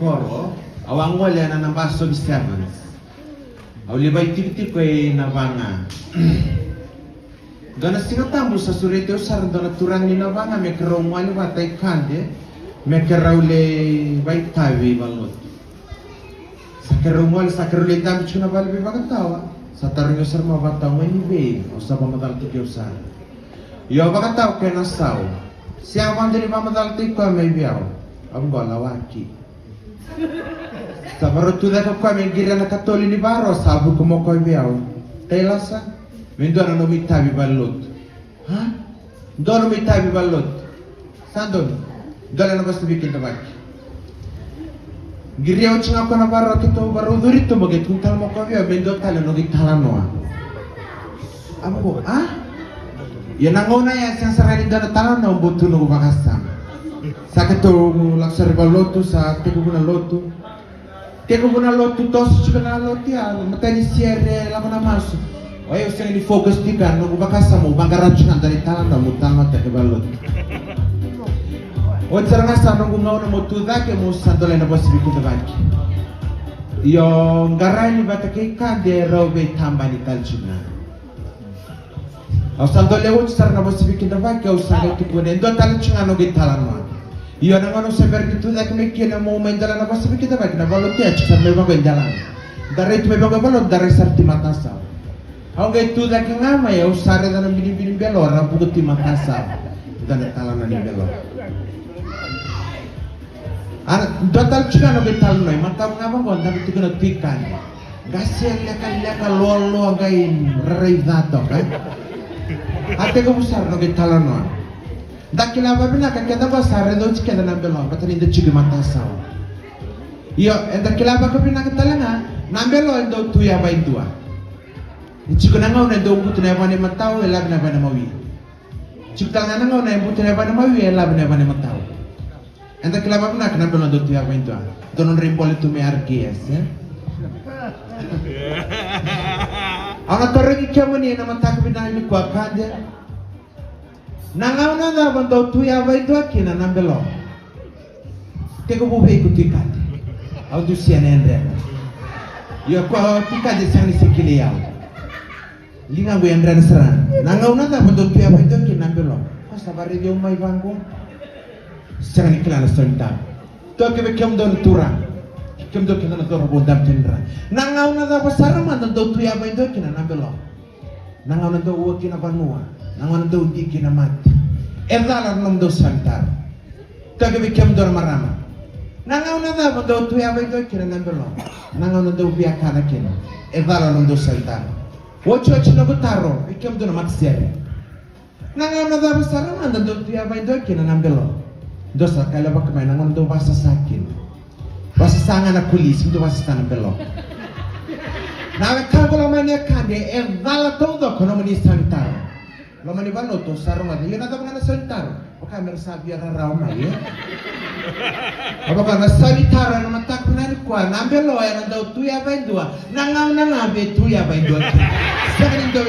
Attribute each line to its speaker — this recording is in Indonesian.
Speaker 1: koro awang wala na ng baso sevens. Aw libay tiktik ko na banga. Gana singatambo sa surete usar do naturan ni na banga me kromwali watay kande me krawle bay tawi balot. Sa kromwali sa krole dam chuna balbi bagatawa. Sa tarunyo sar mabataw may nibe o sa pamadal tikyo usar. Yo bagataw kay nasaw. Siya wandiri pamadal tikyo may biyaw. Ang golawaki. Sa barutu da ko kami gira na katoli ni baro sabu ko mo ko biaw. Telasa mendo na no mitabi balot. Ha? Dono mitabi balot. Sandon. Dala na basta bikin tabak. Gira o chinga ko na baro kito baro durito mo get kuntal mo ko biaw mendo tala no gitala noa. Amo ah? Yan ang una yan siyang sarili doon na tala na umbuto no bakasam. Sa kato laksar baloto sa teko na loto. Teko na loto tos juga na loto ya matani siere la mana masu. Oyo sing di focus tikan no bakasa mo bangaran chan dari tanah na mutama teke baloto. O tsaranga sa no ngau na motuda ke mo sandole na bosi biku tabaki. Yo ngarani batake kande robe tambani kalchuna. Au sandole o tsaranga bosi biku tabaki au sandole tikune ndo talchuna no gitalama. Iyo na ngano saber gitu dak mikir mau main jalan apa sih kita bagi na balot ya cuma memang main jalan. Dari itu memang balot dari sarti matasa. Au gitu dak ngama ya usare dan bini-bini belor rampu ti matasa. Dan talan ni belor. Ana total cina no betal noi mata ngama kon tapi tu kena tikan. Gasel leka lolo gain rei dato kan. Ate ko besar no betalan no. Dakila babina kan kita basar do chike na belong patani de chige matasa. Iyo dakila babina kan talanga nambelo ndo tuya ba indua. Chike na ngau ndo butu na bane matao elab na bane mawi. Chike talanga ngau na butu na bane mawi elab na bane matao. Dakila babina kan nambelo ndo tuya ba indua. Donon rimbole tu me argies ya. Ana torri kemani na matak binani kwa kande. Nangau na bando tuya ba itu akina nambelo. Teko bube ikuti kati. Au tu sian endre. Yo ko tikade sani sikili yao. Linga bu endre seran. Nangau na bando tuya ba itu akina nambelo. Ko sabari dia umai bangku. Sekarang iklan serentak. To ke bekem don turang. Kem do kena to robo dam tendra. Nangau na pasara man do tuya ba itu akina nambelo. Nangau na do wakina banua. Nangon do diki na mati. Erdala nom do santar. Tage bikem dor marama. Nangaw na da do tuya ba do kina nambelo. Nangaw na do biya kana kina. Erdala nom do santar. Wocho chino butaro bikem do na matsere. Nangaw na da basara man do tuya ba do kina nambelo. Dosa kala ba kamay nangon do basa sakin. Basa sanga na kulis do basa sana belo. Na ka ko la mania kande erdala todo kono mani santar. Lama ni balo to sarong adi na ta mga nasaltar o kamera sabi ara raw na ye aba ka nasaltar na matak na kwa nambelo ay na daw tuya ba indua nangaw na nga be tuya ba indua sa kanin daw